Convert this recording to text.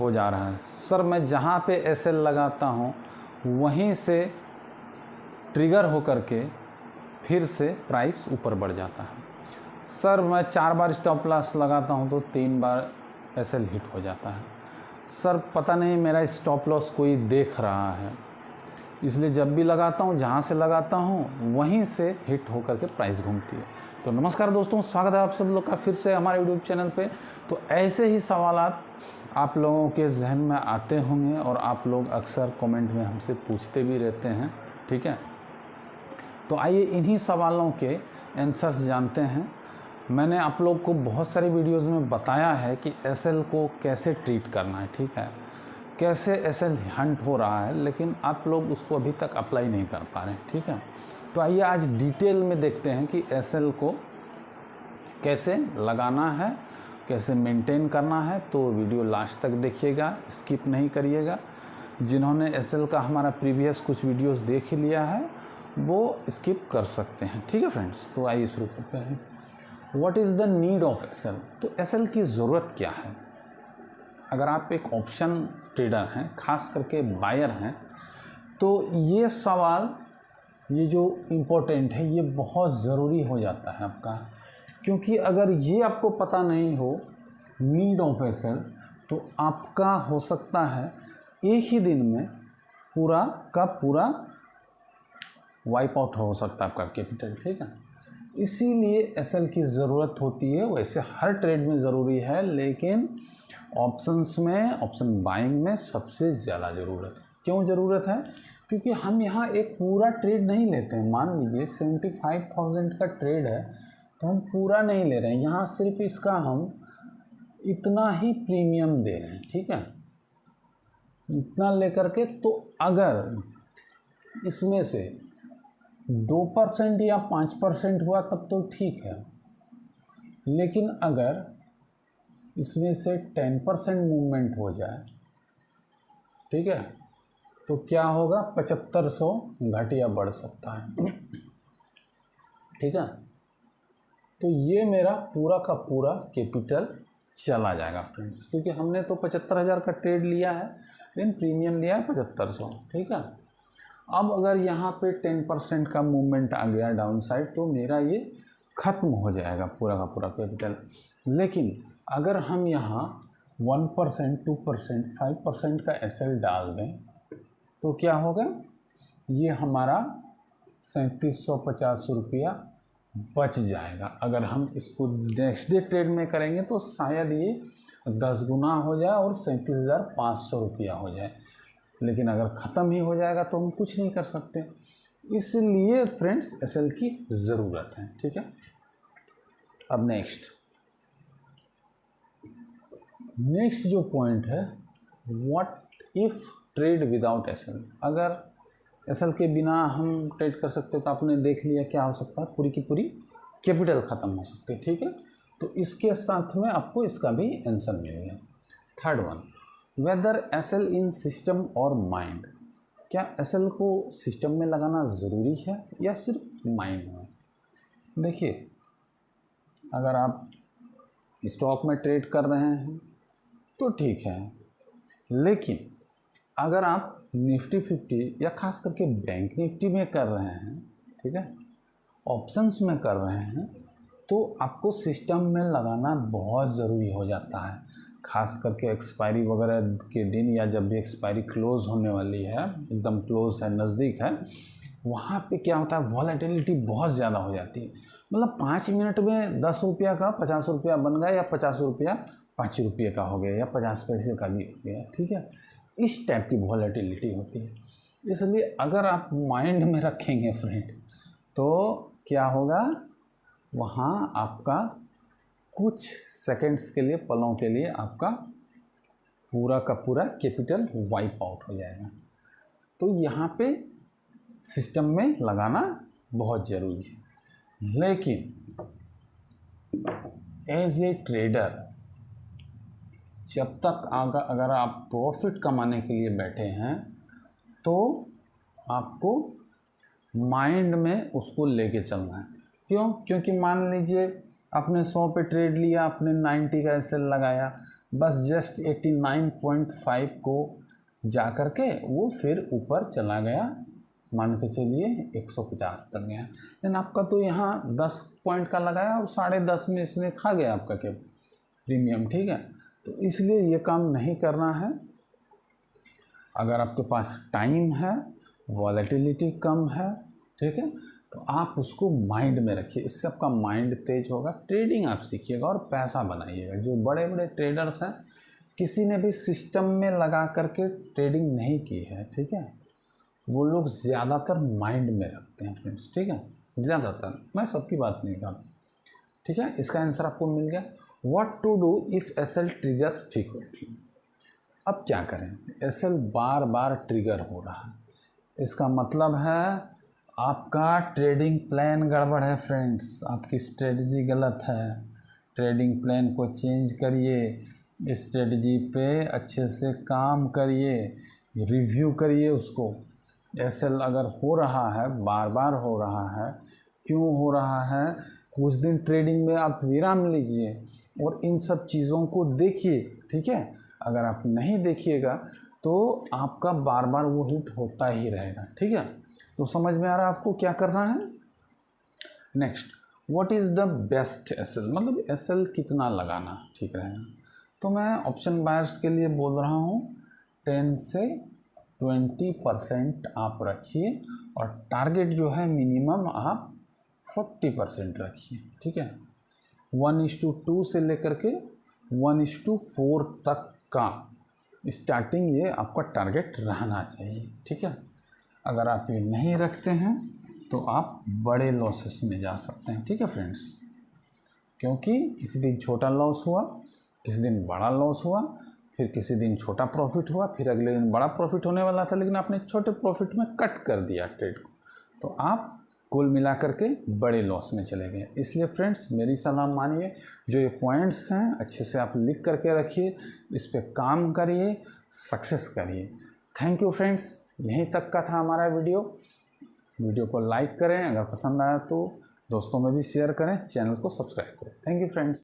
हो जा रहा है। सर मैं जहाँ पे एसएल लगाता हूँ वहीं से ट्रिगर होकर के फिर से प्राइस ऊपर बढ़ जाता है। सर मैं 4 बार स्टॉप लॉस लगाता हूँ तो 3 बार एसएल हिट हो जाता है। सर पता नहीं मेरा स्टॉप लॉस कोई देख रहा है, इसलिए जब भी लगाता हूँ जहाँ से लगाता हूँ वहीं से हिट होकर के प्राइस घूमती है। तो नमस्कार दोस्तों, स्वागत है आप सब लोग का फिर से हमारे यूट्यूब चैनल पे। तो ऐसे ही सवालात आप लोगों के जहन में आते होंगे और आप लोग अक्सर कमेंट में हमसे पूछते भी रहते हैं, ठीक है। तो आइए इन्हीं सवालों के आंसर्स जानते हैं। मैंने आप लोग को बहुत सारी वीडियोस में बताया है कि एसएल को कैसे ट्रीट करना है, ठीक है, कैसे एसएल हंट हो रहा है, लेकिन आप लोग उसको अभी तक अप्लाई नहीं कर पा रहे हैं, ठीक है। तो आइए आज डिटेल में देखते हैं कि एसएल को कैसे लगाना है, कैसे मेंटेन करना है। तो वीडियो लास्ट तक देखिएगा, स्किप नहीं करिएगा। जिन्होंने एसएल का हमारा प्रीवियस कुछ वीडियोस देख लिया है वो स्किप कर सकते हैं, ठीक है फ्रेंड्स। तो आइए शुरू करते हैं। What is the need of SL? तो एसएल की ज़रूरत क्या है? अगर आप एक ऑप्शन ट्रेडर हैं, खास करके बायर हैं, तो ये सवाल ये जो इम्पोर्टेंट है ये बहुत ज़रूरी हो जाता है आपका, क्योंकि अगर ये आपको पता नहीं हो नीड ऑफ एसएल तो आपका हो सकता है एक ही दिन में पूरा का पूरा वाइप आउट हो सकता है आपका कैपिटल, ठीक है। इसीलिए एसएल की ज़रूरत होती है। वैसे हर ट्रेड में ज़रूरी है, लेकिन ऑप्शंस में, ऑप्शन बाइंग में सबसे ज़्यादा ज़रूरत है। क्यों ज़रूरत है? क्योंकि हम यहाँ एक पूरा ट्रेड नहीं लेते हैं। मान लीजिए 75,000 का ट्रेड है तो हम पूरा नहीं ले रहे हैं, यहाँ सिर्फ इसका हम इतना ही प्रीमियम दे रहे हैं, ठीक है, इतना लेकर के। तो अगर इसमें से 2% या 5% हुआ तब तो ठीक है, लेकिन अगर इसमें से 10% मूवमेंट हो जाए, ठीक है, तो क्या होगा? 7500 घटिया बढ़ सकता है, ठीक है। तो ये मेरा पूरा का पूरा कैपिटल चला जाएगा फ्रेंड्स, क्योंकि हमने तो 75,000 का ट्रेड लिया है लेकिन प्रीमियम लिया है 7500, ठीक है। अब अगर यहाँ पे 10% का मूवमेंट आ गया डाउन साइड तो मेरा ये ख़त्म हो जाएगा पूरा का पूरा कैपिटल। लेकिन अगर हम यहाँ 1%, 2%, 5% का एसएल डाल दें तो क्या होगा? ये हमारा 3750 रुपया बच जाएगा। अगर हम इसको नेक्स्ट डे ट्रेड में करेंगे तो शायद ये 10 गुना हो जाए और 37,500 रुपया हो जाए, लेकिन अगर ख़त्म ही हो जाएगा तो हम कुछ नहीं कर सकते। इसलिए फ्रेंड्स एसएल की ज़रूरत है, ठीक है। अब नेक्स्ट जो पॉइंट है, what if trade without SL? अगर एसएल के बिना हम ट्रेड कर सकते तो आपने देख लिया क्या हो सकता है, पूरी की पूरी कैपिटल ख़त्म हो सकती है, ठीक है। तो इसके साथ में आपको इसका भी आंसर मिल गया। थर्ड वन, वेदर एसएल इन सिस्टम और माइंड? क्या एसएल को सिस्टम में लगाना ज़रूरी है या सिर्फ माइंड में? देखिए, अगर आप स्टॉक में ट्रेड कर रहे हैं तो ठीक है, लेकिन अगर आप निफ्टी 50 या खास करके बैंक निफ्टी में कर रहे हैं, ठीक है, ऑप्शंस में कर रहे हैं, तो आपको सिस्टम में लगाना बहुत ज़रूरी हो जाता है। खास करके एक्सपायरी वगैरह के दिन या जब भी एक्सपायरी क्लोज़ होने वाली है, एकदम क्लोज़ है, नज़दीक है, वहाँ पे क्या होता है, वॉलेटिलिटी बहुत ज़्यादा हो जाती है। मतलब 5 मिनट में 10 रुपया का 50 रुपया बन गया, या 50 रुपया 5 रुपये का हो गया, या 50 पैसे का भी हो गया, ठीक है। इस टाइप की वॉलेटिलिटी होती है। इसलिए अगर आप माइंड में रखेंगे फ्रेंड्स तो क्या होगा, वहाँ आपका कुछ सेकंड्स के लिए, पलों के लिए आपका पूरा का पूरा कैपिटल वाइप आउट हो जाएगा। तो यहाँ पे सिस्टम में लगाना बहुत ज़रूरी है। लेकिन एज ए ट्रेडर जब तक अगर आप प्रॉफिट कमाने के लिए बैठे हैं तो आपको माइंड में उसको लेके चलना है। क्यों? क्योंकि मान लीजिए आपने 100 पे ट्रेड लिया, आपने 90 का एसएल लगाया, बस जस्ट 89.5 को जा कर के वो फिर ऊपर चला गया, मान के चलिए 150 तक गया। लेकिन आपका तो यहाँ 10 पॉइंट का लगाया और 10.5 में इसने खा गया आपका क्या प्रीमियम, ठीक है। तो इसलिए ये काम नहीं करना है। अगर आपके पास टाइम है, वॉलेटिलिटी कम है, ठीक है, तो आप उसको माइंड में रखिए, इससे आपका माइंड तेज होगा, ट्रेडिंग आप सीखिएगा और पैसा बनाइएगा। जो बड़े बड़े ट्रेडर्स हैं, किसी ने भी सिस्टम में लगा करके ट्रेडिंग नहीं की है, ठीक है, वो लोग ज़्यादातर माइंड में रखते हैं फ्रेंड्स, ठीक है, ज़्यादातर, मैं सबकी बात नहीं कर रहा, ठीक है। इसका आंसर आपको मिल गया। What to do if SL triggers frequently. अब क्या करें, एसएल बार बार ट्रिगर हो रहा है, इसका मतलब है आपका ट्रेडिंग प्लान गड़बड़ है फ्रेंड्स, आपकी स्ट्रेटजी गलत है। ट्रेडिंग प्लान को चेंज करिए, स्ट्रेटजी पे अच्छे से काम करिए, रिव्यू करिए उसको। एसएल अगर हो रहा है, बार बार हो रहा है, क्यों हो रहा है, कुछ दिन ट्रेडिंग में आप विराम लीजिए और इन सब चीज़ों को देखिए, ठीक है। अगर आप नहीं देखिएगा तो आपका बार बार वो हिट होता ही रहेगा, ठीक है। तो समझ में आ रहा है आपको क्या करना है। Next, what is the best SL, मतलब एसएल कितना लगाना ठीक रहेगा। तो मैं ऑप्शन बायर्स के लिए बोल रहा हूँ 10 से 20% आप रखिए और टारगेट जो है मिनिमम आप 40% रखिए, ठीक है। 1:2 से लेकर के 1:4 तक का स्टार्टिंग ये आपका टारगेट रहना चाहिए, ठीक है। अगर आप ये नहीं रखते हैं तो आप बड़े लॉसेस में जा सकते हैं, ठीक है फ्रेंड्स, क्योंकि किसी दिन छोटा लॉस हुआ, किसी दिन बड़ा लॉस हुआ, फिर किसी दिन छोटा प्रॉफिट हुआ, फिर अगले दिन बड़ा प्रॉफिट होने वाला था लेकिन आपने छोटे प्रॉफिट में कट कर दिया ट्रेड को, तो आप कुल मिला करके बड़े लॉस में चले गए। इसलिए फ्रेंड्स मेरी सलाह मानिए, जो ये पॉइंट्स हैं अच्छे से आप लिख करके रखिए, इस पे काम करिए, सक्सेस करिए। थैंक यू फ्रेंड्स, यहीं तक का था हमारा वीडियो को लाइक करें, अगर पसंद आया तो दोस्तों में भी शेयर करें, चैनल को सब्सक्राइब करें। Thank you friends.